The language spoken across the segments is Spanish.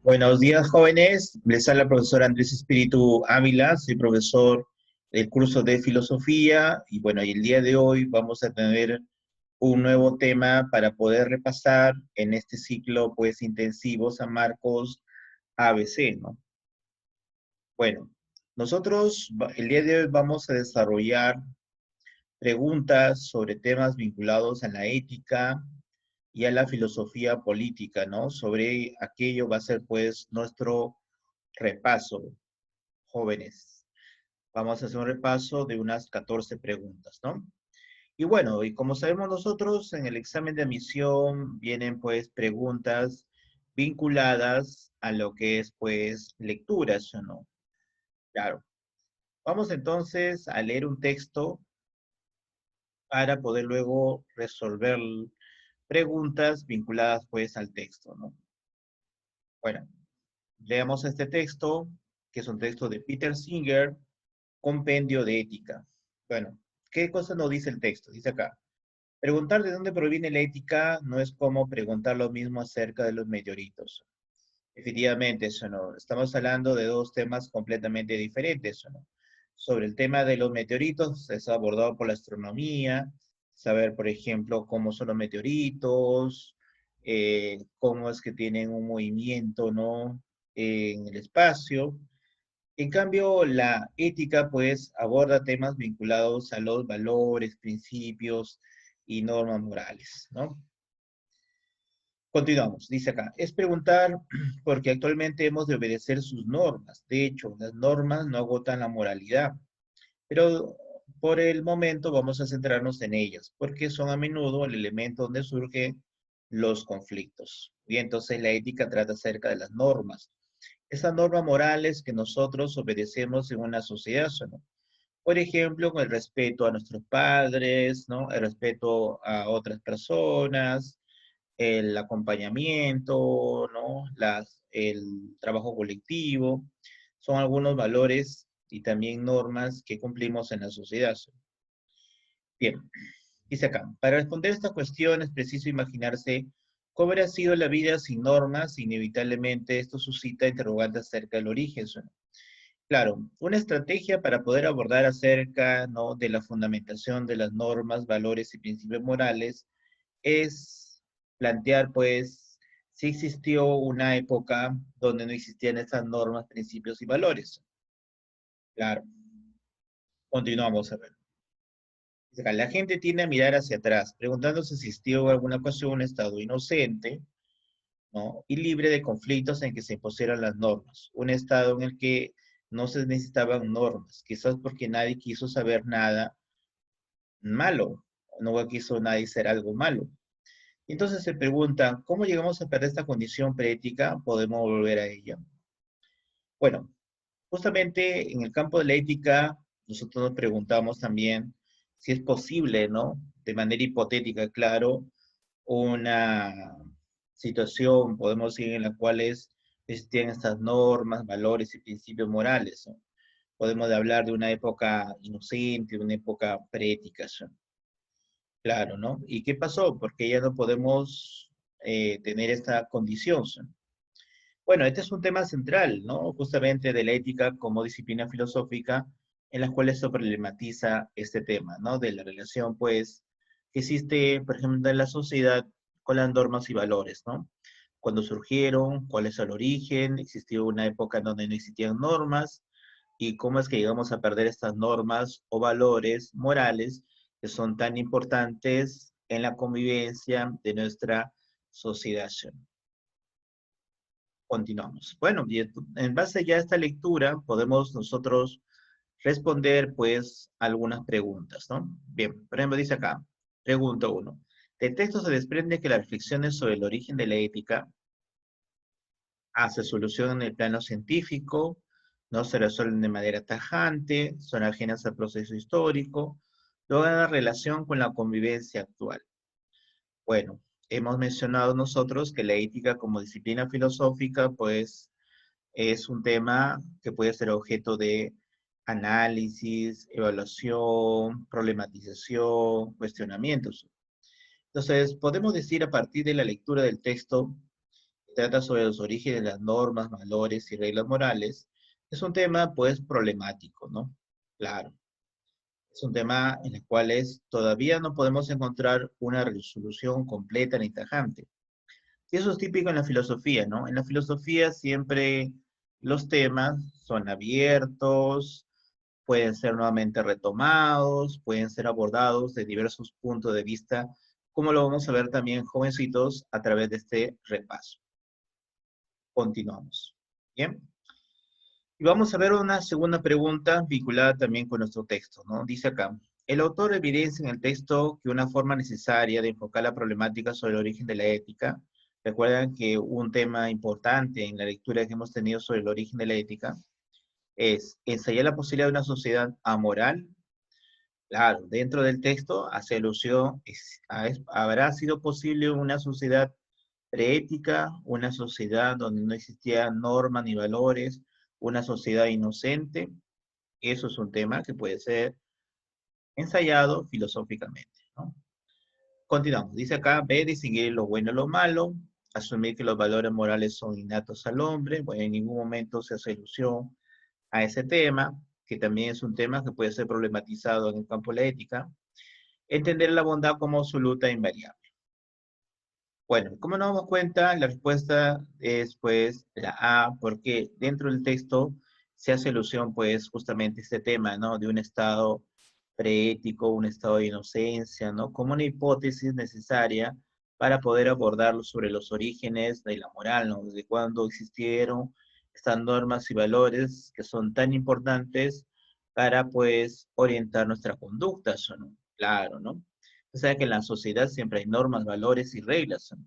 Buenos días, jóvenes. Les habla el profesor Andrés Espíritu Ávila, soy profesor del curso de filosofía y bueno, y el día de hoy vamos a tener un nuevo tema para poder repasar en este ciclo pues intensivo San Marcos ABC, ¿no? Bueno, nosotros el día de hoy vamos a desarrollar preguntas sobre temas vinculados a la ética y a la filosofía política, ¿no? Sobre aquello va a ser pues nuestro repaso, jóvenes. Vamos a hacer un repaso de unas 14 preguntas, ¿no? Y bueno, y como sabemos nosotros, en el examen de admisión vienen pues preguntas vinculadas a lo que es pues lecturas, ¿o no? Claro. Vamos entonces a leer un texto para poder luego resolver preguntas vinculadas pues al texto, ¿no? Bueno, leamos este texto, que es un texto de Peter Singer, Compendio de Ética. Bueno, ¿qué cosa nos dice el texto? Dice acá, preguntar de dónde proviene la ética no es como preguntar lo mismo acerca de los meteoritos. Efectivamente, eso no. Estamos hablando de dos temas completamente diferentes, ¿o no? Sobre el tema de los meteoritos, es abordado por la astronomía, saber, por ejemplo, cómo son los meteoritos, cómo es que tienen un movimiento, ¿no? En el espacio. En cambio, la ética, pues, aborda temas vinculados a los valores, principios y normas morales, ¿no? Continuamos, dice acá, es preguntar porque actualmente hemos de obedecer sus normas. De hecho, las normas no agotan la moralidad, pero por el momento vamos a centrarnos en ellas, porque son a menudo el elemento donde surgen los conflictos. Y entonces la ética trata acerca de las normas. Esas normas morales que nosotros obedecemos en una sociedad, ¿no? Por ejemplo, con el respeto a nuestros padres, ¿no? El respeto a otras personas, el acompañamiento, ¿no? El trabajo colectivo, son algunos valores y también normas que cumplimos en la sociedad. Bien, dice acá, para responder a esta cuestión es preciso imaginarse cómo habría sido la vida sin normas, inevitablemente esto suscita interrogantes acerca del origen. Claro, una estrategia para poder abordar acerca, ¿no? de la fundamentación de las normas, valores y principios morales es plantear, pues, si existió una época donde no existían esas normas, principios y valores. Claro, continuamos a ver. Dice acá, la gente tiende a mirar hacia atrás, preguntándose si existió en alguna ocasión un estado inocente, ¿no? Y libre de conflictos en que se impusieran las normas. Un estado en el que no se necesitaban normas, quizás porque nadie quiso saber nada malo, no quiso nadie ser algo malo. Entonces se pregunta, ¿cómo llegamos a perder esta condición preética? ¿Podemos volver a ella? Bueno, justamente en el campo de la ética, nosotros nos preguntamos también si es posible, ¿no? De manera hipotética, claro, una situación, podemos decir, en la cual existían estas normas, valores y principios morales, ¿no? Podemos hablar de una época inocente, de una época preética, ¿no? Claro, ¿no? ¿Y qué pasó? Porque ya no podemos tener esta condición, ¿no? Bueno, este es un tema central, ¿no? Justamente de la ética como disciplina filosófica en la cual se problematiza este tema, ¿no? De la relación, pues, que existe, por ejemplo, en la sociedad con las normas y valores, ¿no? Cuando surgieron, cuál es el origen, existió una época en donde no existían normas, y cómo es que llegamos a perder estas normas o valores morales que son tan importantes en la convivencia de nuestra sociedad. Continuamos. Bueno, y en base ya a esta lectura podemos nosotros responder pues algunas preguntas, ¿no? Bien, por ejemplo dice acá, pregunta uno. Del texto se desprende que las reflexiones sobre el origen de la ética se solucionan en el plano científico, no se resuelven de manera tajante, son ajenas al proceso histórico, luego la relación con la convivencia actual. Bueno, hemos mencionado nosotros que la ética como disciplina filosófica pues es un tema que puede ser objeto de análisis, evaluación, problematización, cuestionamientos. Entonces, podemos decir a partir de la lectura del texto, que trata sobre los orígenes de las normas, valores y reglas morales, es un tema, pues, problemático, ¿no? Claro, es un tema en el cual todavía no podemos encontrar una resolución completa ni tajante. Y eso es típico en la filosofía, ¿no? En la filosofía siempre los temas son abiertos, pueden ser nuevamente retomados, pueden ser abordados de diversos puntos de vista, como lo vamos a ver también, jovencitos, a través de este repaso. Continuamos. Bien. Y vamos a ver una segunda pregunta vinculada también con nuestro texto, ¿no? Dice acá, el autor evidencia en el texto que una forma necesaria de enfocar la problemática sobre el origen de la ética, recuerdan que un tema importante en la lectura que hemos tenido sobre el origen de la ética es ensayar la posibilidad de una sociedad amoral. Claro, dentro del texto hace alusión, ¿habrá sido posible una sociedad preética, una sociedad donde no existían normas ni valores, una sociedad inocente? Eso es un tema que puede ser ensayado filosóficamente, ¿no? Continuamos. Dice acá, ve distinguir lo bueno y lo malo, asumir que los valores morales son innatos al hombre. Bueno, en ningún momento se hace alusión a ese tema, que también es un tema que puede ser problematizado en el campo de la ética. Entender la bondad como absoluta e invariable. Bueno, como nos damos cuenta, la respuesta es pues la A, porque dentro del texto se hace alusión pues justamente a este tema, ¿no? De un estado preético, un estado de inocencia, ¿no? Como una hipótesis necesaria para poder abordarlo sobre los orígenes de la moral, ¿no? Desde cuándo existieron estas normas y valores que son tan importantes para pues orientar nuestra conducta, ¿no? Claro, ¿no? O sea que en la sociedad siempre hay normas, valores y reglas, ¿no?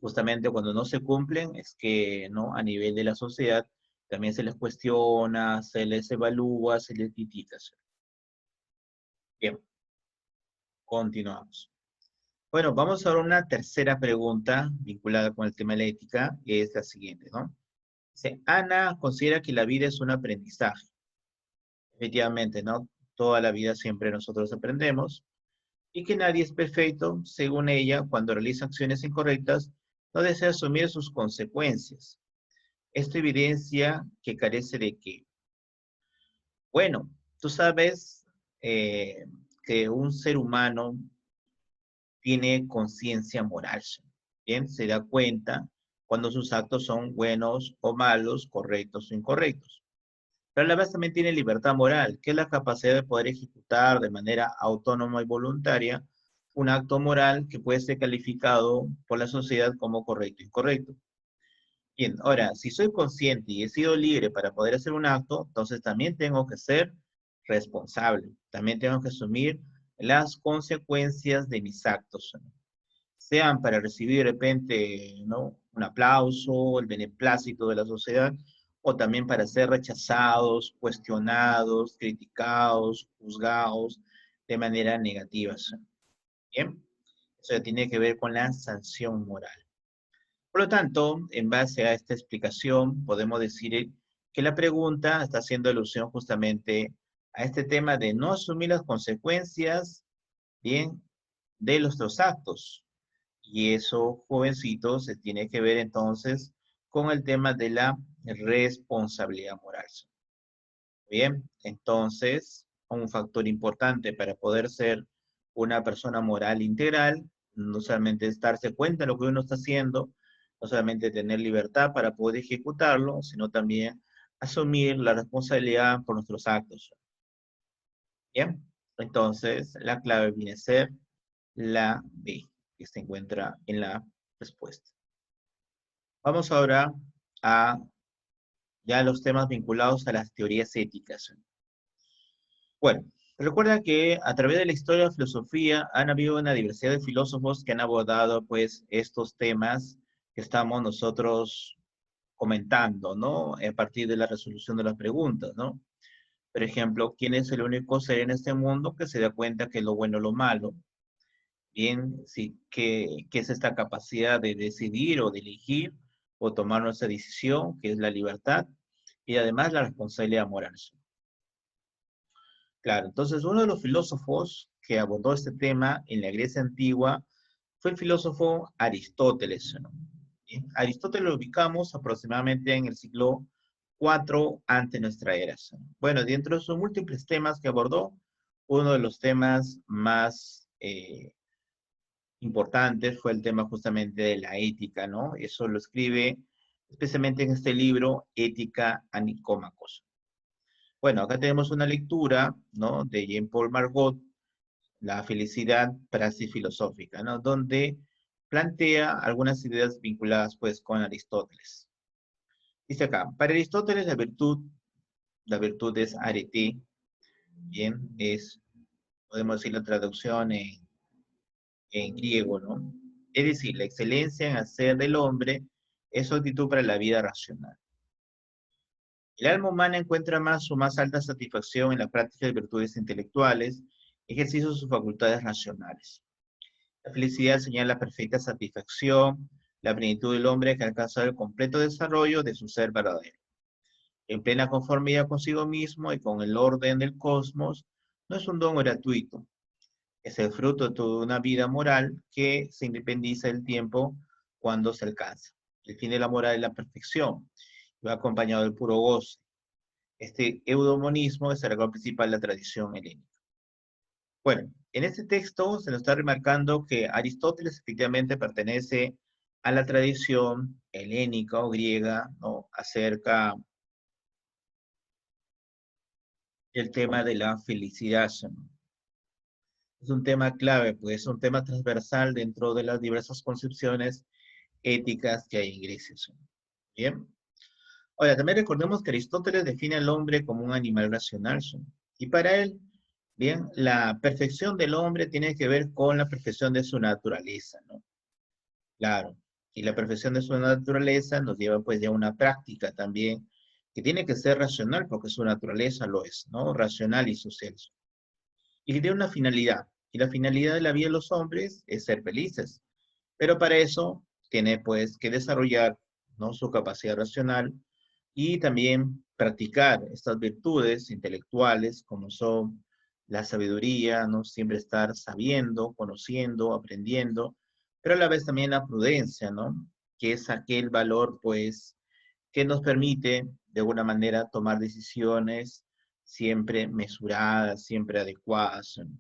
Justamente cuando no se cumplen es que, ¿no? A nivel de la sociedad también se les cuestiona, se les evalúa, se les critica. Bien, continuamos. Bueno, vamos a ver una tercera pregunta vinculada con el tema de la ética, que es la siguiente, ¿no? Dice, Ana considera que la vida es un aprendizaje. Efectivamente, ¿no? Toda la vida siempre nosotros aprendemos y que nadie es perfecto, según ella, cuando realiza acciones incorrectas, no desea asumir sus consecuencias. Esto evidencia que carece de qué. Bueno, tú sabes eh, que un ser humano tiene conciencia moral, ¿bien? Se da cuenta cuando sus actos son buenos o malos, correctos o incorrectos. Pero a la vez también tiene libertad moral, que es la capacidad de poder ejecutar de manera autónoma y voluntaria un acto moral que puede ser calificado por la sociedad como correcto o incorrecto. Bien, ahora, si soy consciente y he sido libre para poder hacer un acto, entonces también tengo que ser responsable. También tengo que asumir las consecuencias de mis actos, ¿no? Sean para recibir de repente, ¿no? Un aplauso, el beneplácito de la sociedad, o también para ser rechazados, cuestionados, criticados, juzgados de manera negativa, ¿sí? Bien, eso ya tiene que ver con la sanción moral. Por lo tanto, en base a esta explicación, podemos decir que la pregunta está haciendo alusión justamente a este tema de no asumir las consecuencias, bien, de nuestros actos. Y eso, jovencitos, se tiene que ver entonces con el tema de la responsabilidad moral. Bien, entonces, un factor importante para poder ser una persona moral integral, no solamente es darse cuenta de lo que uno está haciendo, no solamente tener libertad para poder ejecutarlo, sino también asumir la responsabilidad por nuestros actos. Bien, entonces la clave viene a ser la B, que se encuentra en la respuesta. Vamos ahora a ya los temas vinculados a las teorías éticas. Bueno, recuerda que a través de la historia de la filosofía han habido una diversidad de filósofos que han abordado pues estos temas que estamos nosotros comentando, ¿no? A partir de la resolución de las preguntas, ¿no? Por ejemplo, ¿quién es el único ser en este mundo que se da cuenta que lo bueno es lo malo? Bien, sí, ¿qué es esta capacidad de decidir o de elegir o tomar nuestra decisión, que es la libertad, y además la responsabilidad moral? Claro, entonces uno de los filósofos que abordó este tema en la Grecia antigua fue el filósofo Aristóteles, ¿no? Bien, Aristóteles lo ubicamos aproximadamente en el siglo IV ante nuestra era. ¿No? Bueno, dentro de sus múltiples temas que abordó, uno de los temas más importantes fue el tema justamente de la ética, ¿no? Eso lo escribe especialmente en este libro, Ética a Nicómacos. Bueno, acá tenemos una lectura, ¿no? De Jean-Paul Margot, La felicidad, praxis filosófica, ¿no? Donde plantea algunas ideas vinculadas, pues, con Aristóteles. Dice acá, para Aristóteles la virtud es arete, bien, podemos decir la traducción en griego, ¿no? Es decir, la excelencia en hacer del hombre es su actitud para la vida racional. El alma humana encuentra su más alta satisfacción en la práctica de virtudes intelectuales, ejercicio de sus facultades racionales. La felicidad señala la perfecta satisfacción, la plenitud del hombre que alcanza el completo desarrollo de su ser verdadero. En plena conformidad consigo mismo y con el orden del cosmos, no es un don gratuito, es el fruto de toda una vida moral que se independiza del tiempo cuando se alcanza. El fin de la moral es la perfección, y va acompañado del puro goce. Este eudemonismo es el rasgo principal de la tradición helénica. Bueno, en este texto se nos está remarcando que Aristóteles efectivamente pertenece a la tradición helénica o griega, ¿no? Acerca del tema de la felicidad, ¿no? Es un tema clave, pues es un tema transversal dentro de las diversas concepciones éticas que hay en Grecia. ¿No? Bien. Ahora, también recordemos que Aristóteles define al hombre como un animal racional, ¿no? Y para él, bien, la perfección del hombre tiene que ver con la perfección de su naturaleza, ¿no? Claro, y la perfección de su naturaleza nos lleva pues ya a una práctica también que tiene que ser racional porque su naturaleza lo es, ¿no? Racional y social. Y tiene una finalidad, y la finalidad de la vida de los hombres es ser felices, pero para eso tiene pues que desarrollar, ¿no? Su capacidad racional y también practicar estas virtudes intelectuales como son la sabiduría, ¿no? Siempre estar sabiendo, conociendo, aprendiendo, pero a la vez también la prudencia, ¿no? Que es aquel valor, pues, que nos permite, de alguna manera, tomar decisiones siempre mesuradas, siempre adecuadas. ¿No?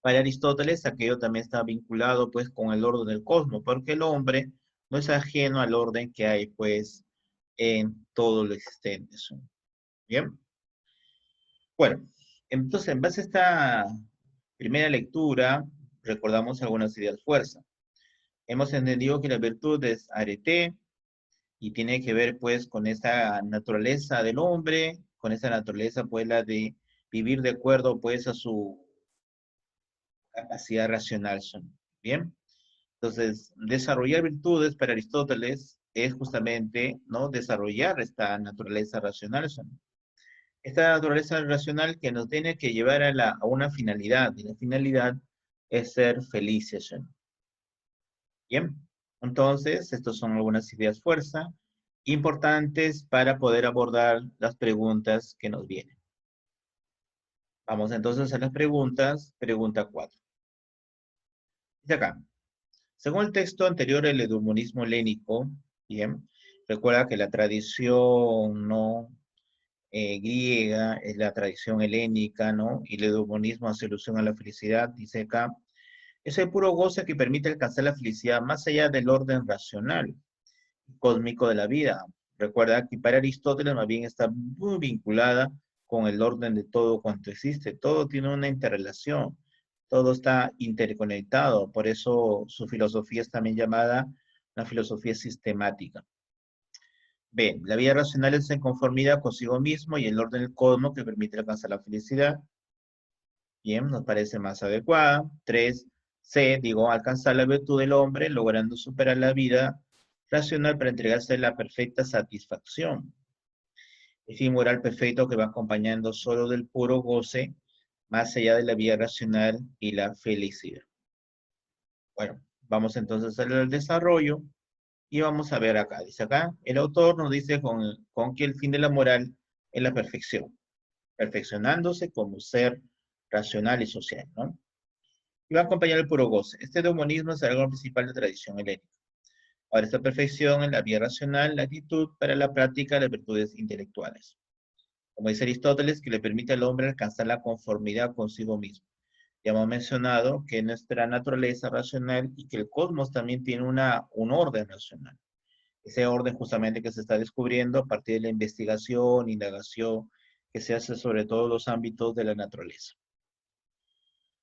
Para Aristóteles, aquello también está vinculado, pues, con el orden del cosmos, porque el hombre no es ajeno al orden que hay, pues, en todo lo existente. ¿No? Bien. Bueno, entonces, en base a esta primera lectura, recordamos algunas ideas fuerza. Hemos entendido que la virtud es arete y tiene que ver pues con esa naturaleza del hombre, con esa naturaleza pues la de vivir de acuerdo pues a su capacidad racional. Bien, entonces desarrollar virtudes para Aristóteles es justamente, ¿no? Desarrollar esta naturaleza racional. Esta naturaleza racional que nos tiene que llevar a una finalidad, y la finalidad es ser felices. Bien, entonces, estas son algunas ideas fuerza importantes para poder abordar las preguntas que nos vienen. Vamos entonces a las preguntas. Pregunta 4. Dice acá, según el texto anterior, el hedomonismo helénico, bien, recuerda que la tradición no griega es la tradición helénica, ¿no? Y el hedomonismo hace alusión a la felicidad, dice acá, es el puro goce que permite alcanzar la felicidad más allá del orden racional cósmico de la vida. Recuerda que para Aristóteles más bien está muy vinculada con el orden de todo cuanto existe. Todo tiene una interrelación, todo está interconectado. Por eso su filosofía es también llamada la filosofía sistemática. B. La vida racional es en conformidad consigo mismo y el orden del cosmos que permite alcanzar la felicidad. Bien, nos parece más adecuada. 3. C. Digo, alcanzar la virtud del hombre logrando superar la vida racional para entregarse la perfecta satisfacción. El fin moral perfecto que va acompañando solo del puro goce, más allá de la vida racional y la felicidad. Bueno, vamos entonces al desarrollo y vamos a ver acá. Dice acá, el autor nos dice con que el fin de la moral es la perfección, perfeccionándose como ser racional y social, ¿no? y va a acompañar el puro goce. Este demonismo es algo principal de la tradición helénica. Ahora, esta perfección en la vía racional, la actitud para la práctica de las virtudes intelectuales. Como dice Aristóteles, que le permite al hombre alcanzar la conformidad consigo mismo. Ya hemos mencionado que nuestra naturaleza racional y que el cosmos también tiene un orden racional. Ese orden justamente que se está descubriendo a partir de la investigación, indagación que se hace sobre todos los ámbitos de la naturaleza.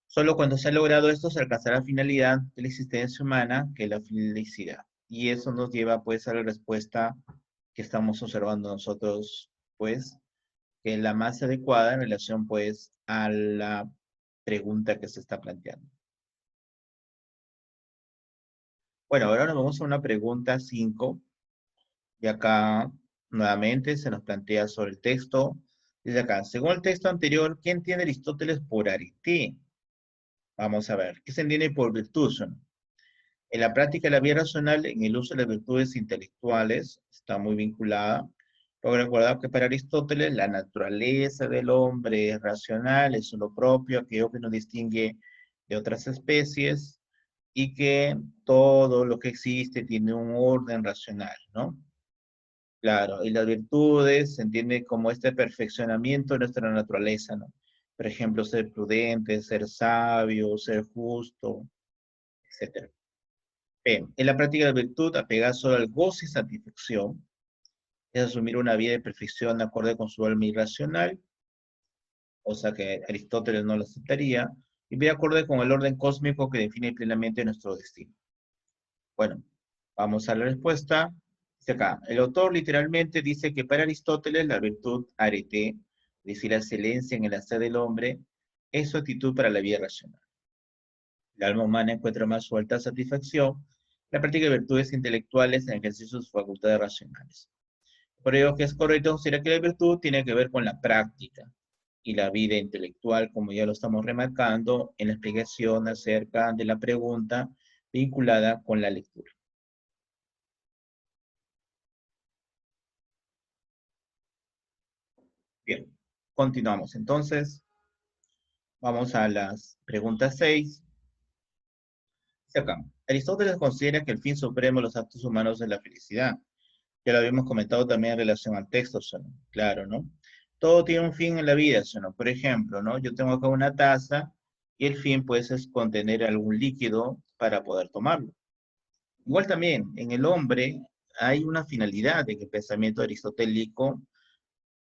Solo cuando se ha logrado esto se alcanzará la finalidad de la existencia humana, que es la felicidad. Y eso nos lleva pues a la respuesta que estamos observando nosotros, pues, que es la más adecuada en relación pues a la pregunta que se está planteando. Bueno, ahora nos vamos a una pregunta 5, y acá nuevamente se nos plantea sobre el texto. Dice acá, según el texto anterior, ¿qué entiende Aristóteles por arete? Vamos a ver, ¿qué se entiende por virtud? En la práctica de la vida racional, en el uso de las virtudes intelectuales, está muy vinculada. Pero recordad que para Aristóteles la naturaleza del hombre es racional, es lo propio, aquello que nos distingue de otras especies, y que todo lo que existe tiene un orden racional, ¿no? Claro, y las virtudes se entiende como este perfeccionamiento de nuestra naturaleza, ¿no? Por ejemplo, ser prudente, ser sabio, ser justo, etcétera. Bien, en la práctica de la virtud, apegada solo al goce y satisfacción, es asumir una vida de perfección acorde con su alma irracional, o sea que Aristóteles no lo aceptaría, y bien acorde con el orden cósmico que define plenamente nuestro destino. Bueno, vamos a la respuesta. Dice acá, el autor literalmente dice que para Aristóteles la virtud arete, es decir, la excelencia en el hacer del hombre, es su actitud para la vida racional. El alma humana encuentra más su alta satisfacción en la práctica de virtudes intelectuales en el ejercicio de sus facultades racionales. Por ello que es correcto considerar que la virtud tiene que ver con la práctica y la vida intelectual, como ya lo estamos remarcando en la explicación acerca de la pregunta vinculada con la lectura. Bien, continuamos. Entonces, vamos a las preguntas 6. Acá. Aristóteles considera que el fin supremo de los actos humanos es la felicidad. Ya lo habíamos comentado también en relación al texto, ¿no? Claro, ¿no? Todo tiene un fin en la vida, ¿no? Por ejemplo, ¿no? Yo tengo acá una taza y el fin, pues, es contener algún líquido para poder tomarlo. Igual también, en el hombre hay una finalidad en el pensamiento aristotélico,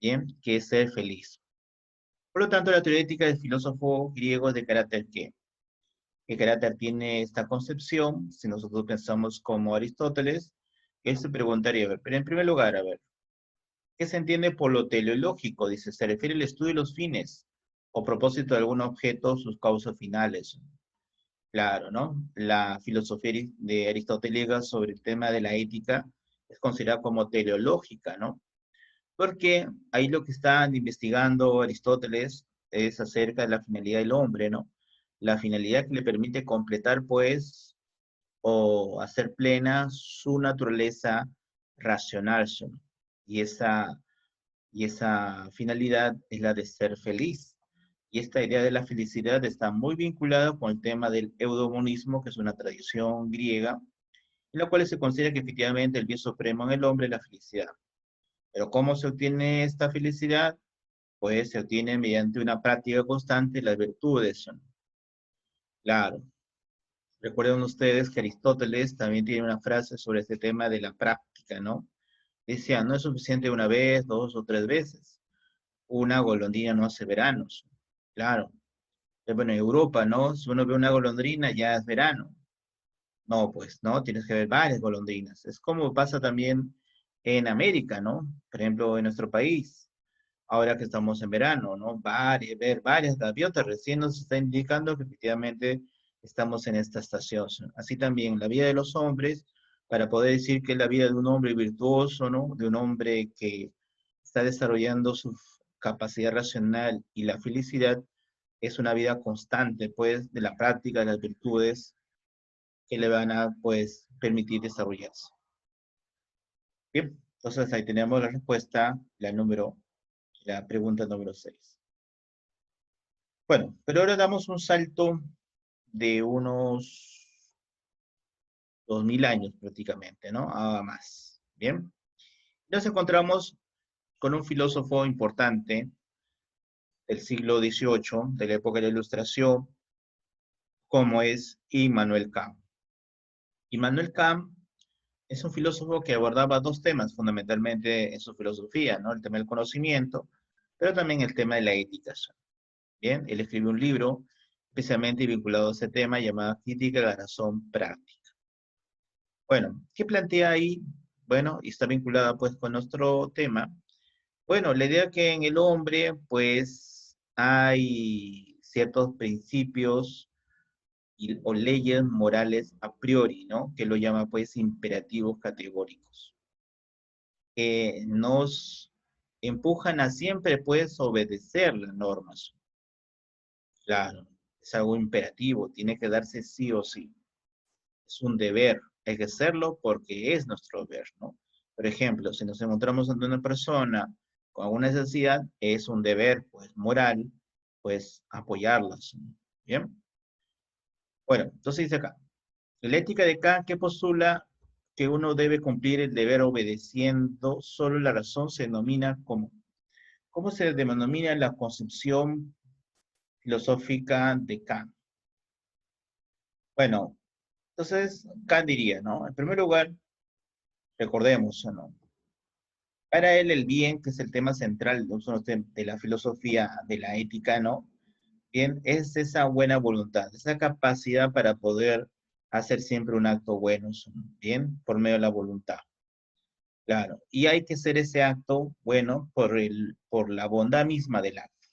¿bien? Que es ser feliz. Por lo tanto, la teoría ética del filósofo griego es de carácter ¿qué? ¿Qué carácter tiene esta concepción? Si nosotros pensamos como Aristóteles, él se preguntaría, a ver, pero en primer lugar, a ver, ¿qué se entiende por lo teleológico? Dice, se refiere al estudio de los fines o propósito de algún objeto, sus causas finales. Claro, ¿no? La filosofía de Aristóteles sobre el tema de la ética es considerada como teleológica, ¿no? Porque ahí lo que están investigando Aristóteles es acerca de la finalidad del hombre, ¿no? La finalidad que le permite completar, pues, o hacer plena su naturaleza racional, ¿no? Y esa finalidad es la de ser feliz. Y esta idea de la felicidad está muy vinculada con el tema del eudemonismo, que es una tradición griega, en la cual se considera que efectivamente el bien supremo en el hombre es la felicidad. Pero ¿cómo se obtiene esta felicidad? Pues se obtiene mediante una práctica constante de las virtudes. Claro, recuerden ustedes que Aristóteles también tiene una frase sobre este tema de la práctica, ¿no? Decía, no es suficiente una vez, dos o tres veces. Una golondrina no hace veranos. Claro. Bueno, en Europa, ¿no? Si uno ve una golondrina, ya es verano. No, pues, ¿no? Tienes que ver varias golondrinas. Es como pasa también en América, ¿no? Por ejemplo, en nuestro país, ahora que estamos en verano, ¿no? Ver varias gaviotas recién nos está indicando que efectivamente estamos en esta estación. Así también la vida de los hombres, para poder decir que es la vida de un hombre virtuoso, ¿no? De un hombre que está desarrollando su capacidad racional y la felicidad, es una vida constante, pues, de la práctica de las virtudes que le van a, pues, permitir desarrollarse. Bien, entonces ahí tenemos la respuesta, la pregunta número 6. Bueno, pero ahora damos un salto de unos 2000 años prácticamente, ¿no? Nada más. Bien. Nos encontramos con un filósofo importante del siglo XVIII, de la época de la Ilustración, como es Immanuel Kant. Immanuel Kant es un filósofo que abordaba dos temas fundamentalmente en su filosofía, ¿no? El tema del conocimiento, pero también el tema de la ética. Bien, él escribió un libro especialmente vinculado a ese tema llamado Crítica de la Razón Práctica. Bueno, ¿qué plantea ahí? Bueno, y está vinculada pues con nuestro tema. Bueno, la idea que en el hombre pues hay ciertos principios o leyes morales a priori, ¿no? Que lo llama pues imperativos categóricos, que nos empujan a siempre pues obedecer las normas. Claro, es algo imperativo, tiene que darse sí o sí. Es un deber, hay que hacerlo porque es nuestro deber, ¿no? Por ejemplo, si nos encontramos ante una persona con alguna necesidad, es un deber, pues, moral, pues, apoyarlas, ¿no? ¿Bien? Bueno, entonces dice acá, la ética de Kant que postula que uno debe cumplir el deber obedeciendo, solo la razón se denomina como, ¿cómo se denomina la concepción filosófica de Kant? Bueno, entonces Kant diría, ¿no? En primer lugar, recordemos, ¿no? Para él el bien, que es el tema central de la filosofía de la ética, ¿no? Bien, es esa buena voluntad, esa capacidad para poder hacer siempre un acto bueno, bien, por medio de la voluntad. Claro, y hay que hacer ese acto bueno por la bondad misma del acto.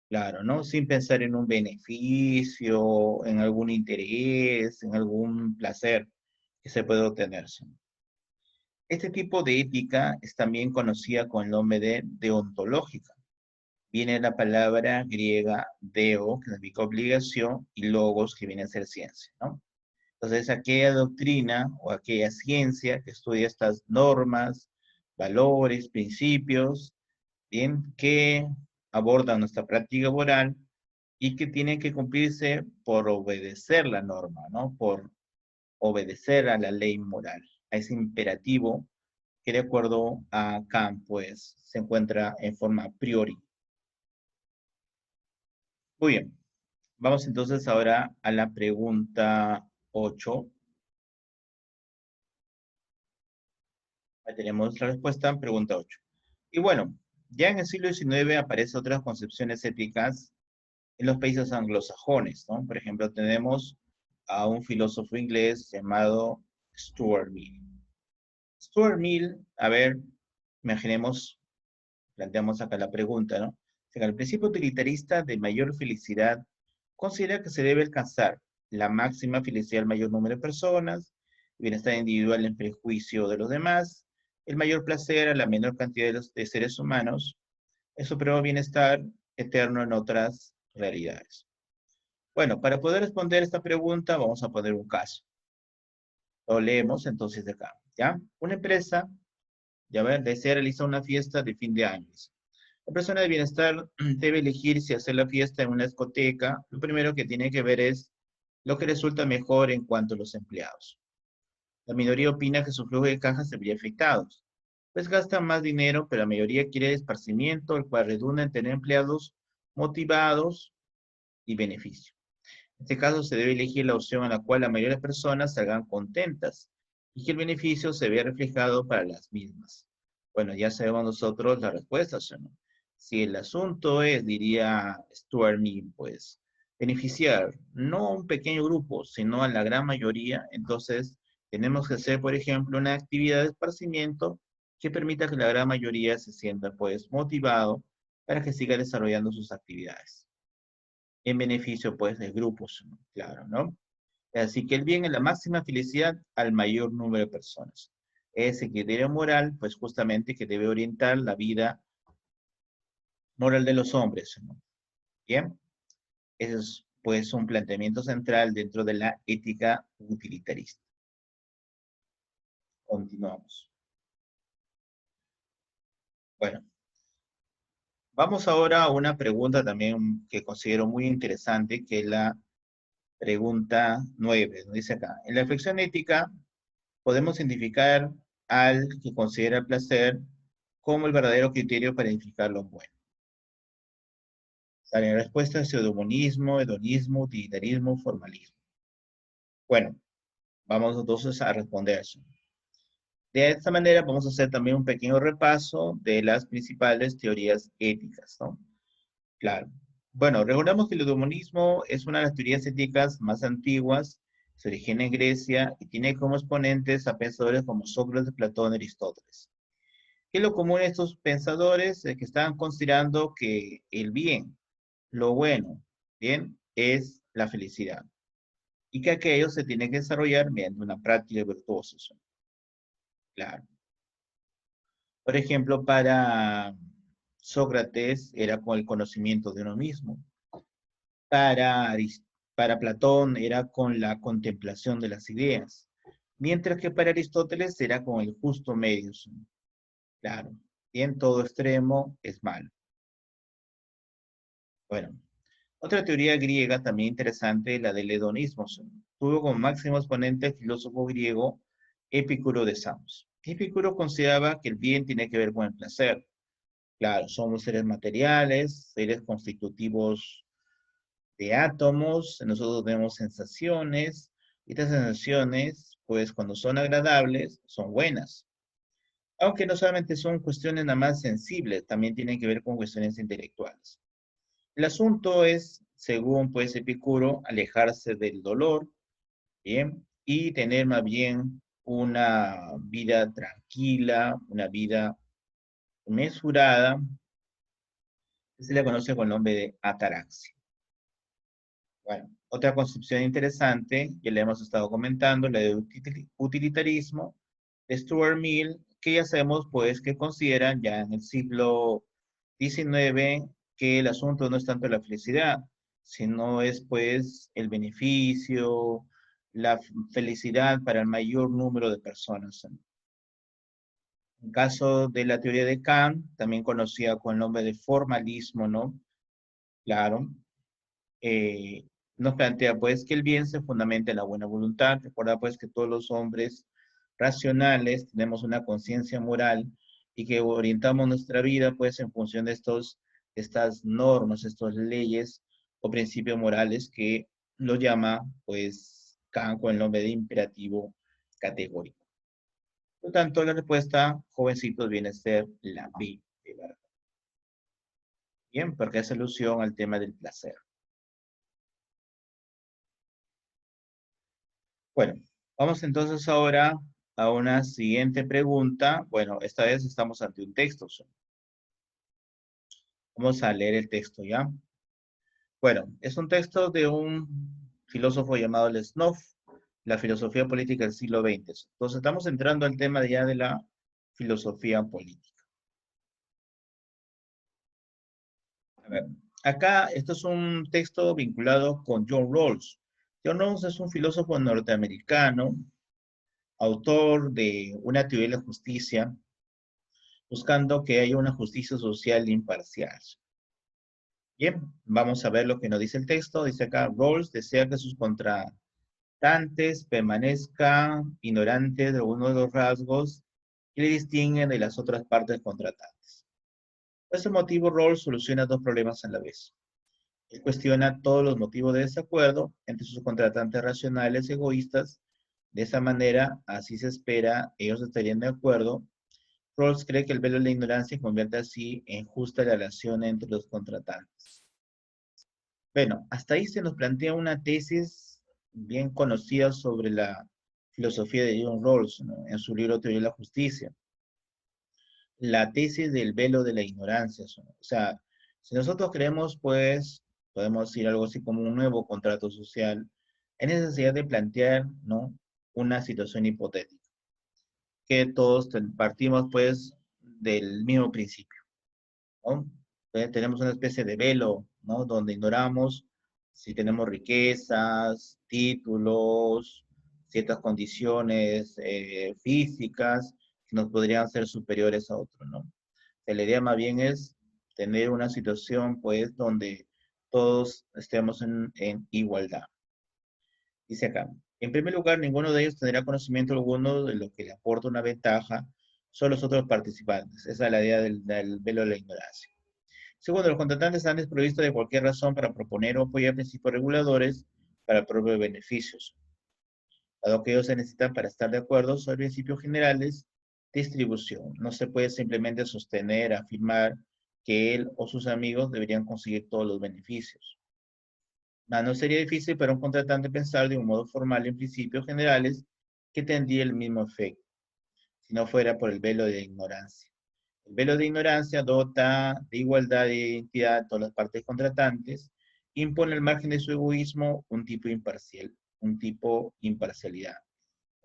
Claro, ¿no? Sin pensar en un beneficio, en algún interés, en algún placer que se puede obtener. Este tipo de ética es también conocida con el nombre de deontológica. Viene la palabra griega deo, que significa obligación, y logos, que viene a ser ciencia, ¿no? Entonces, aquella doctrina o aquella ciencia que estudia estas normas, valores, principios, bien, que abordan nuestra práctica moral y que tienen que cumplirse por obedecer la norma, ¿no? Por obedecer a la ley moral, a ese imperativo que de acuerdo a Kant, pues, se encuentra en forma a priori. Muy bien, vamos entonces ahora a la pregunta 8. Ahí tenemos la respuesta en pregunta 8. Y bueno, ya en el siglo XIX aparecen otras concepciones éticas en los países anglosajones, ¿no? Por ejemplo, tenemos a un filósofo inglés llamado Stuart Mill. Stuart Mill, a ver, imaginemos, planteamos acá la pregunta, ¿no? O sea, el principio utilitarista de mayor felicidad considera que se debe alcanzar la máxima felicidad al mayor número de personas, el bienestar individual en prejuicio de los demás, el mayor placer a la menor cantidad de seres humanos, el supremo bienestar eterno en otras realidades. Bueno, para poder responder esta pregunta vamos a poner un caso. Lo leemos entonces de acá, ¿ya? Una empresa, ya ver, desea realizar una fiesta de fin de año. La persona de bienestar debe elegir si hacer la fiesta en una discoteca. Lo primero que tiene que ver es lo que resulta mejor en cuanto a los empleados. La minoría opina que su flujo de caja se vería afectado, pues gastan más dinero, pero la mayoría quiere esparcimiento, el cual redunda en tener empleados motivados y beneficio. En este caso se debe elegir la opción en la cual la mayoría de las personas salgan contentas y que el beneficio se vea reflejado para las mismas. Bueno, ya sabemos nosotros la respuesta, ¿no? Si el asunto es, diría Stuart Mill, pues, beneficiar no a un pequeño grupo, sino a la gran mayoría, entonces tenemos que hacer, por ejemplo, una actividad de esparcimiento que permita que la gran mayoría se sienta, pues, motivado para que siga desarrollando sus actividades en beneficio, pues, de grupos, ¿no? Claro, ¿no? Así que el bien es la máxima felicidad al mayor número de personas. Ese criterio moral, pues, justamente que debe orientar la vida moral de los hombres, ¿no? Bien, ese es, pues, un planteamiento central dentro de la ética utilitarista. Continuamos. Bueno, vamos ahora a una pregunta también que considero muy interesante, que es la Pregunta 9, nos dice acá. En la reflexión ética podemos identificar al que considera el placer como el verdadero criterio para identificar lo bueno. La respuesta es pseudomonismo, hedonismo, utilitarismo, formalismo. Bueno, vamos entonces a responder eso. De esta manera vamos a hacer también un pequeño repaso de las principales teorías éticas, ¿no? Claro. Bueno, recordemos que el eudemonismo es una de las teorías éticas más antiguas, se origina en Grecia y tiene como exponentes a pensadores como Sócrates, Platón y Aristóteles. ¿Qué es lo común de estos pensadores? Que estaban considerando que el bien, lo bueno, bien, es la felicidad y que aquello se tiene que desarrollar mediante una práctica virtuosa. Claro. Por ejemplo, para Sócrates era con el conocimiento de uno mismo. Para, para Platón era con la contemplación de las ideas, mientras que para Aristóteles era con el justo medio. Claro, y en todo extremo es malo. Bueno, otra teoría griega también interesante, la del hedonismo, tuvo como máximo exponente el filósofo griego Epicuro de Samos. Epicuro consideraba que el bien tiene que ver con el placer. Claro, somos seres materiales, seres constitutivos de átomos, nosotros tenemos sensaciones, y estas sensaciones, pues cuando son agradables, son buenas. Aunque no solamente son cuestiones nada más sensibles, también tienen que ver con cuestiones intelectuales. El asunto es, según pues Epicuro, alejarse del dolor, ¿bien? Y tener más bien una vida tranquila, una vida mesurada, que se le conoce con el nombre de ataraxia. Bueno, otra concepción interesante, que le hemos estado comentando, la de utilitarismo, de Stuart Mill, que ya sabemos pues que consideran ya en el siglo XIX que el asunto no es tanto la felicidad, sino es pues el beneficio, la felicidad para el mayor número de personas. En caso de la teoría de Kant, también conocida con el nombre de formalismo, ¿no? Claro, eh, nos plantea pues que el bien se fundamenta en la buena voluntad. Recuerda pues que todos los hombres racionales tenemos una conciencia moral y que orientamos nuestra vida pues en función de estas normas, estas leyes o principios morales que lo llama pues Kant con el nombre de imperativo categórico. Por lo tanto, la respuesta, jovencitos, viene a ser la B, de verdad. Bien, porque hace alusión al tema del placer. Bueno, vamos entonces ahora a una siguiente pregunta. Bueno, esta vez estamos ante un texto. Vamos a leer el texto, ¿ya? Bueno, es un texto de un filósofo llamado Lesnov, la filosofía política del siglo XX. Entonces estamos entrando al tema ya de la filosofía política. A ver, acá esto es un texto vinculado con John Rawls. John Rawls es un filósofo norteamericano, autor de una teoría de la justicia, buscando que haya una justicia social imparcial. Bien, vamos a ver lo que nos dice el texto. Dice acá, Rawls desea que sus contratantes permanezcan ignorantes de algunos de los rasgos que le distinguen de las otras partes contratantes. Por ese motivo, Rawls soluciona dos problemas a la vez. Él cuestiona todos los motivos de desacuerdo entre sus contratantes racionales y egoístas. De esa manera, así se espera, ellos estarían de acuerdo. Rawls cree que el velo de la ignorancia convierte así en justa relación entre los contratantes. Bueno, hasta ahí se nos plantea una tesis bien conocida sobre la filosofía de John Rawls, ¿no? En su libro Teoría de la Justicia. La tesis del velo de la ignorancia. ¿No? O sea, si nosotros creemos, pues, podemos decir algo así como un nuevo contrato social, hay necesidad de plantear, ¿no? Una situación hipotética, que todos partimos, pues, del mismo principio. ¿No? Tenemos una especie de velo, ¿no? Donde ignoramos si tenemos riquezas, títulos, ciertas condiciones físicas que nos podrían ser superiores a otros, ¿no? La idea más bien es tener una situación, pues, donde todos estemos en igualdad. Dice acá, en primer lugar, ninguno de ellos tendrá conocimiento alguno de lo que le aporta una ventaja, son los otros participantes. Esa es la idea del velo de la ignorancia. Segundo, los contratantes están desprovistos de cualquier razón para proponer o apoyar principios reguladores para propios beneficios, dado que ellos se necesitan para estar de acuerdo sobre principios generales de distribución. No se puede simplemente sostener, afirmar que él o sus amigos deberían conseguir todos los beneficios. No sería difícil para un contratante pensar de un modo formal en principios generales que tendría el mismo efecto, si no fuera por el velo de ignorancia. El velo de ignorancia dota de igualdad de identidad a todas las partes contratantes, impone al margen de su egoísmo un tipo imparcial, un tipo imparcialidad.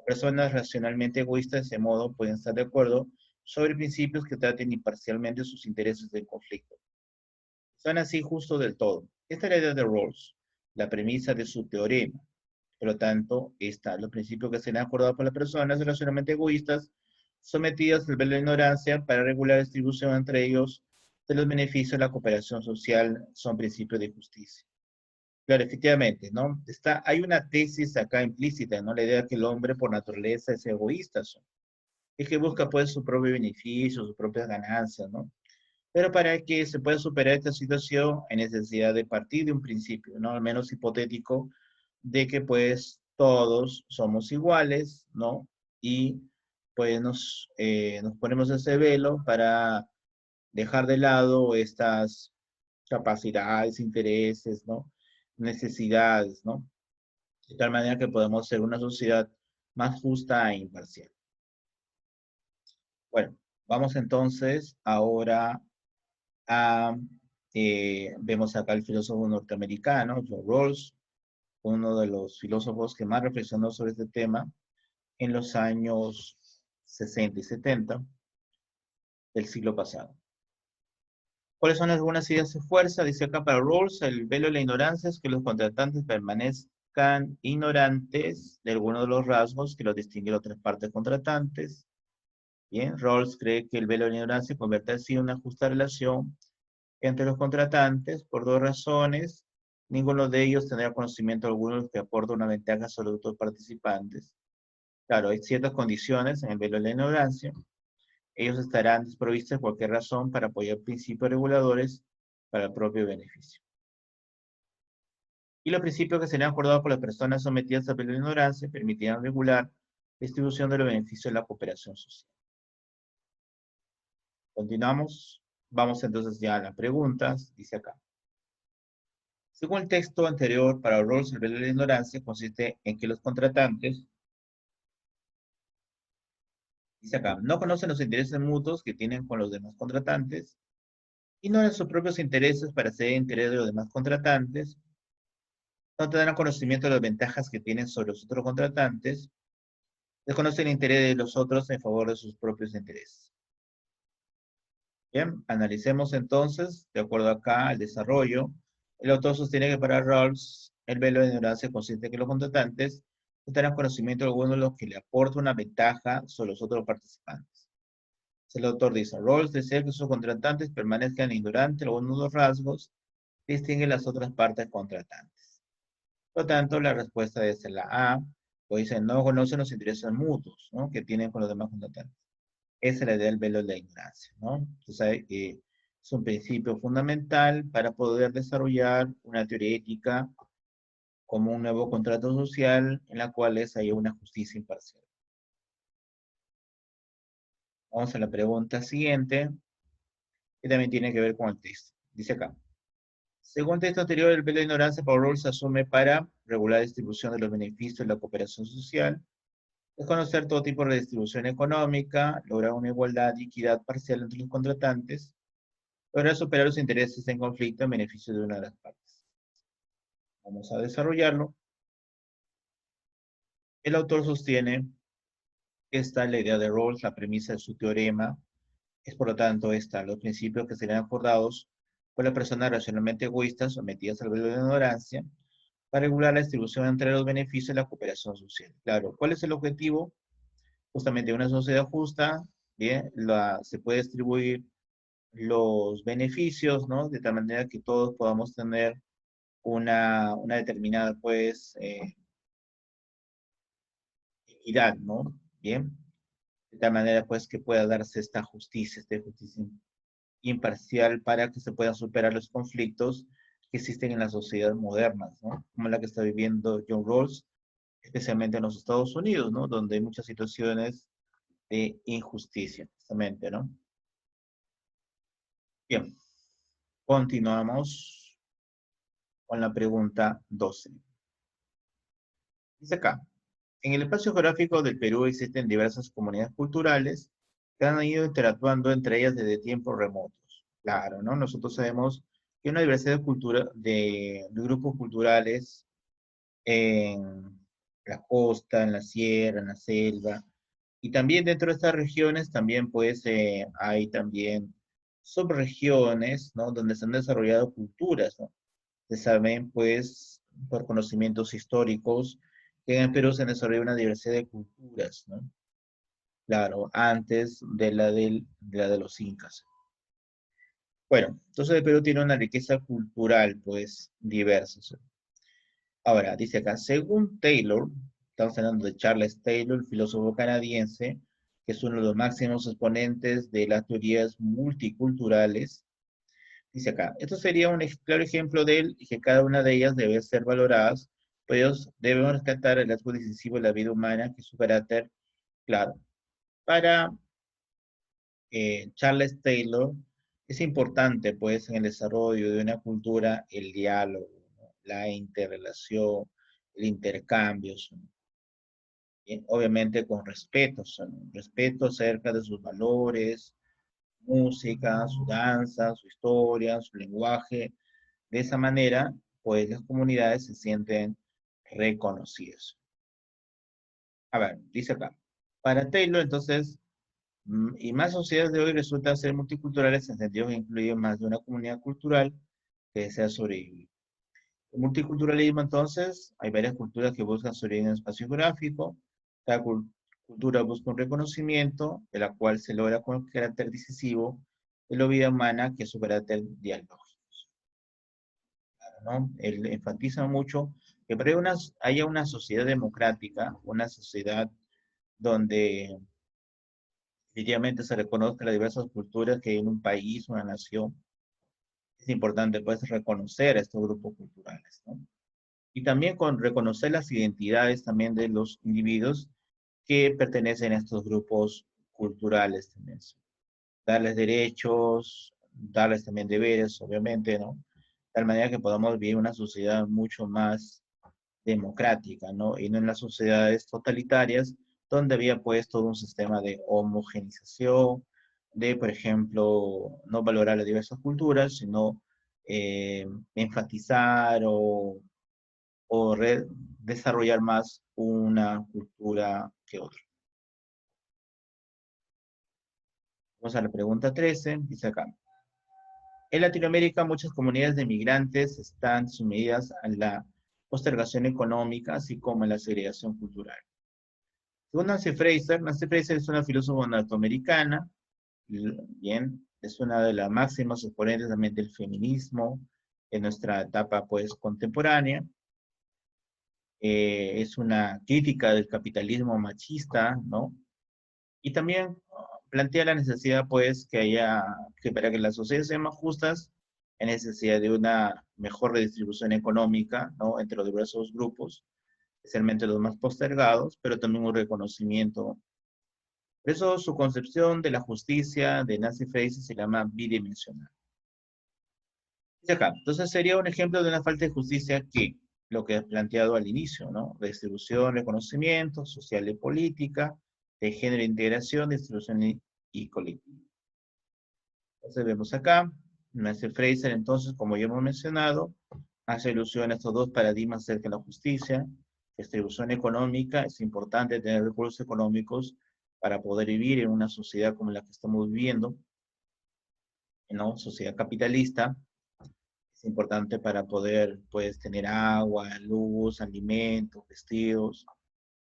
Personas racionalmente egoístas de ese modo pueden estar de acuerdo sobre principios que traten imparcialmente sus intereses del conflicto. Son así justo del todo. Esta es la idea de Rawls, la premisa de su teorema. Por lo tanto, los principios que serán acordados por las personas racionalmente egoístas sometidas al velo de ignorancia para regular la distribución entre ellos de los beneficios de la cooperación social son principios de justicia. Claro, efectivamente, ¿no? Hay una tesis acá implícita, ¿no? La idea que el hombre por naturaleza es egoísta, es que busca pues su propio beneficio, sus propias ganancias, ¿no? Pero para que se pueda superar esta situación hay necesidad de partir de un principio, ¿no? Al menos hipotético, de que pues todos somos iguales, ¿no? Y pues nos ponemos ese velo para dejar de lado estas capacidades, intereses, ¿no? Necesidades, ¿no? De tal manera que podemos ser una sociedad más justa e imparcial. Bueno, vamos entonces ahora a, vemos acá el filósofo norteamericano, John Rawls, uno de los filósofos que más reflexionó sobre este tema en los años 60 y 70 del siglo pasado. ¿Cuáles son algunas ideas de fuerza? Dice acá para Rawls, el velo de la ignorancia es que los contratantes permanezcan ignorantes de algunos de los rasgos que los distinguen de otras partes contratantes. Bien, Rawls cree que el velo de la ignorancia convierte así en una justa relación entre los contratantes por dos razones. Ninguno de ellos tendrá conocimiento alguno que aporta una ventaja sobre los otros participantes. Claro, hay ciertas condiciones en el velo de la ignorancia. Ellos estarán desprovistos de cualquier razón para apoyar principios reguladores para el propio beneficio. Y los principios que serán acordados por las personas sometidas al velo de la ignorancia permitirán regular la distribución de los beneficios de la cooperación social. Continuamos. Vamos entonces ya a las preguntas. Dice acá. Según el texto anterior, para Rawls el velo de la ignorancia consiste en que los contratantes, dice acá, no conocen los intereses mutuos que tienen con los demás contratantes, ignoran sus propios intereses para hacer interés de los demás contratantes, no tendrán conocimiento de las ventajas que tienen sobre los otros contratantes, desconocen el interés de los otros en favor de sus propios intereses. Bien, analicemos entonces, de acuerdo acá al desarrollo, el autor sostiene que para Rawls el velo de ignorancia consiste en que los contratantes no tendrán conocimiento alguno de lo que le aporta una ventaja sobre los otros participantes. El autor dice, Rawls desea que sus contratantes permanezcan ignorantes de algunos de los rasgos que distinguen las otras partes contratantes. Por lo tanto, la respuesta debe ser la A, pues dice, no conocen los intereses mutuos, ¿no?, que tienen con los demás contratantes. Esa es la idea del velo de la ignorancia, ¿no? Entonces, es un principio fundamental para poder desarrollar una teoría ética como un nuevo contrato social en la cual haya una justicia imparcial. Vamos a la pregunta siguiente, que también tiene que ver con el texto. Dice acá. Según el texto anterior, el velo de ignorancia por Rawls se asume para regular la distribución de los beneficios de la cooperación social, desconocer todo tipo de redistribución económica, lograr una igualdad y equidad parcial entre los contratantes, lograr superar los intereses en conflicto en beneficio de una de las partes. Vamos a desarrollarlo. El autor sostiene que esta es la idea de Rawls, la premisa de su teorema, es por lo tanto los principios que serían acordados por las personas racionalmente egoístas sometidas al velo de la ignorancia para regular la distribución entre los beneficios de la cooperación social. Claro, ¿cuál es el objetivo? Justamente una sociedad justa, bien, se puede distribuir los beneficios, ¿no? De tal manera que todos podamos tener una determinada, pues, equidad, ¿no? Bien, de tal manera pues que pueda darse esta justicia imparcial para que se puedan superar los conflictos que existen en las sociedades modernas, ¿no? Como la que está viviendo John Rawls, especialmente en los Estados Unidos, ¿no? Donde hay muchas situaciones de injusticia, justamente, ¿no? Bien, continuamos con la pregunta 12. Dice acá, en el espacio geográfico del Perú existen diversas comunidades culturales que han ido interactuando entre ellas desde tiempos remotos. Claro, ¿no? Nosotros sabemos que hay una diversidad de, cultura, de grupos culturales en la costa, en la sierra, en la selva, y también dentro de estas regiones también pues hay también subregiones, ¿no? Donde se han desarrollado culturas, ¿no? Se saben pues por conocimientos históricos que en el Perú se desarrolló una diversidad de culturas, ¿no? Claro, antes de la de los incas. Bueno, entonces el Perú tiene una riqueza cultural pues diversa. Ahora, dice acá, según Taylor, estamos hablando de Charles Taylor, el filósofo canadiense, que es uno de los máximos exponentes de las teorías multiculturales. Dice acá, esto sería un claro ejemplo de él y que cada una de ellas debe ser valoradas, pues debemos rescatar el rasgo decisivo de la vida humana, que es su carácter claro. Para Charles Taylor, es importante, pues, en el desarrollo de una cultura, el diálogo, ¿no? La interrelación, el intercambio, obviamente con respeto, respeto acerca de sus valores, música, su danza, su historia, su lenguaje. De esa manera, pues las comunidades se sienten reconocidas. A ver, dice acá. Para Taylor, entonces, y más sociedades de hoy resultan ser multiculturales en sentido que incluyen más de una comunidad cultural que desea sobrevivir. El multiculturalismo, entonces, hay varias culturas que buscan sobrevivir en el espacio geográfico. Cada cultura busca un reconocimiento, de la cual se logra con el carácter decisivo de la vida humana, que es su carácter dialógico, ¿no? Él enfatiza mucho que para haya una sociedad democrática, una sociedad donde definitivamente se reconozca las diversas culturas que hay en un país, una nación. Es importante pues reconocer a estos grupos culturales, ¿no? Y también con reconocer las identidades también de los individuos que pertenecen a estos grupos culturales también. Darles derechos, darles también deberes, obviamente, ¿no? De tal manera que podamos vivir una sociedad mucho más democrática, ¿no? Y no en las sociedades totalitarias donde había pues todo un sistema de homogenización, de, por ejemplo, no valorar las diversas culturas, sino enfatizar o desarrollar más una cultura que otra. Vamos a la pregunta 13, dice acá. En Latinoamérica, muchas comunidades de migrantes están sumidas a la postergación económica, así como a la segregación cultural. Según Nancy Fraser es una filósofa norteamericana, bien, es una de las máximas exponentes también del feminismo en nuestra etapa pues contemporánea. Es una crítica del capitalismo machista, ¿no? Y también plantea la necesidad, pues, que para que las sociedades sean más justas, hay necesidad de una mejor redistribución económica, ¿no? Entre los diversos grupos, especialmente los más postergados, pero también un reconocimiento. Por eso su concepción de la justicia de Nancy Fraser se llama bidimensional. Dice acá, entonces sería un ejemplo de una falta de justicia que, lo que he planteado al inicio, ¿no? Redistribución, reconocimiento, social y política, de género e integración, distribución y colectiva. Entonces vemos acá, Nancy Fraser, entonces, como ya hemos mencionado, hace alusión a estos dos paradigmas acerca de la justicia, distribución económica, es importante tener recursos económicos para poder vivir en una sociedad como la que estamos viviendo, ¿no? Sociedad capitalista, es importante para poder, pues, tener agua, luz, alimentos, vestidos,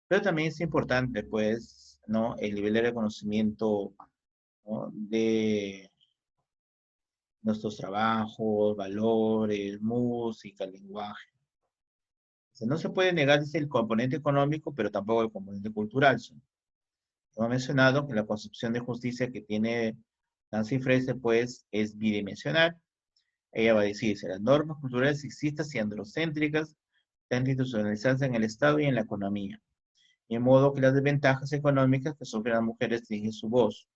pero también es importante, pues, ¿no? El nivel de reconocimiento, ¿no? De nuestros trabajos, valores, música, lenguaje. sea, no se puede negar dice, el componente económico, pero tampoco el componente cultural. ¿Sí? Hemos mencionado que la concepción de justicia que tiene Nancy Fraser, pues, es bidimensional. Ella va a decir, si las normas culturales sexistas y androcéntricas están institucionalizadas en el Estado y en la economía, de modo que las desventajas económicas que sufren las mujeres tienen su voz,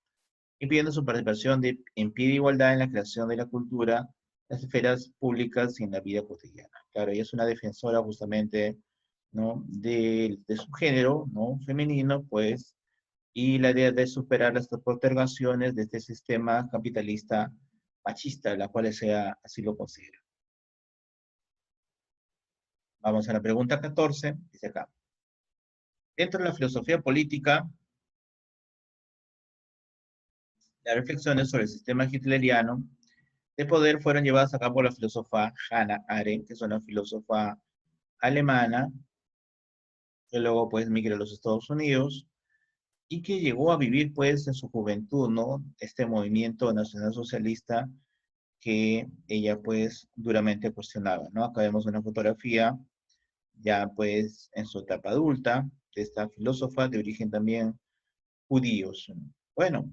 impidiendo su participación en pie de igualdad en la creación de la cultura, las esferas públicas y en la vida cotidiana. Claro, ella es una defensora justamente, ¿no? de su género, ¿no? Femenino, pues, y la idea de superar las postergaciones de este sistema capitalista machista, la cual sea, así lo considera. Vamos a la pregunta 14, dice acá. Dentro de la filosofía política, las reflexiones sobre el sistema hitleriano de poder fueron llevadas a cabo por la filósofa Hannah Arendt, que es una filósofa alemana, que luego pues migró a los Estados Unidos y que llegó a vivir pues en su juventud, ¿no? Este movimiento nacional socialista que ella pues duramente cuestionaba, ¿no? Acá vemos una fotografía ya pues en su etapa adulta de esta filósofa de origen también judíos. Bueno,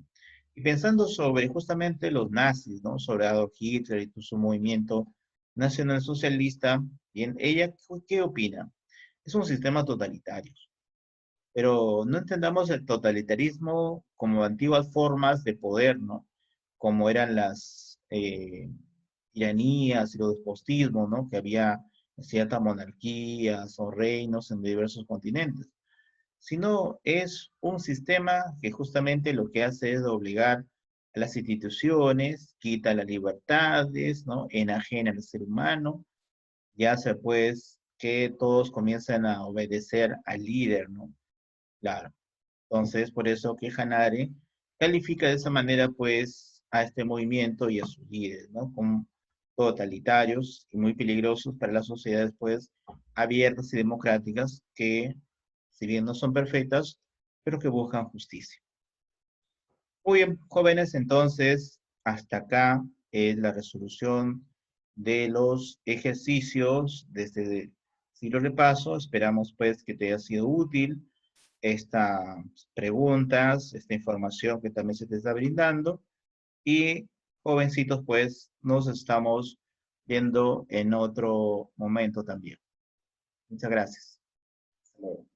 y pensando sobre justamente los nazis, ¿no? Sobre Adolf Hitler y su movimiento nacionalsocialista, bien, ella, ¿qué opina? Es un sistema totalitario, pero no entendamos el totalitarismo como antiguas formas de poder, ¿no? Como eran las tiranías y los despotismos, ¿no? Que había ciertas monarquías o reinos en diversos continentes, sino es un sistema que justamente lo que hace es obligar a las instituciones, quita las libertades, ¿no? Enajena al ser humano, y hace pues que todos comiencen a obedecer al líder, ¿no? Claro. Entonces, por eso que Hanare califica de esa manera pues a este movimiento y a sus líderes, ¿no? Como totalitarios y muy peligrosos para las sociedades pues abiertas y democráticas que si bien no son perfectas, pero que buscan justicia. Muy bien, jóvenes, entonces, hasta acá es la resolución de los ejercicios de este ciclo de repaso. Esperamos, pues, que te haya sido útil estas preguntas, esta información que también se te está brindando. Y, jovencitos, pues, nos estamos viendo en otro momento también. Muchas gracias. Hasta luego.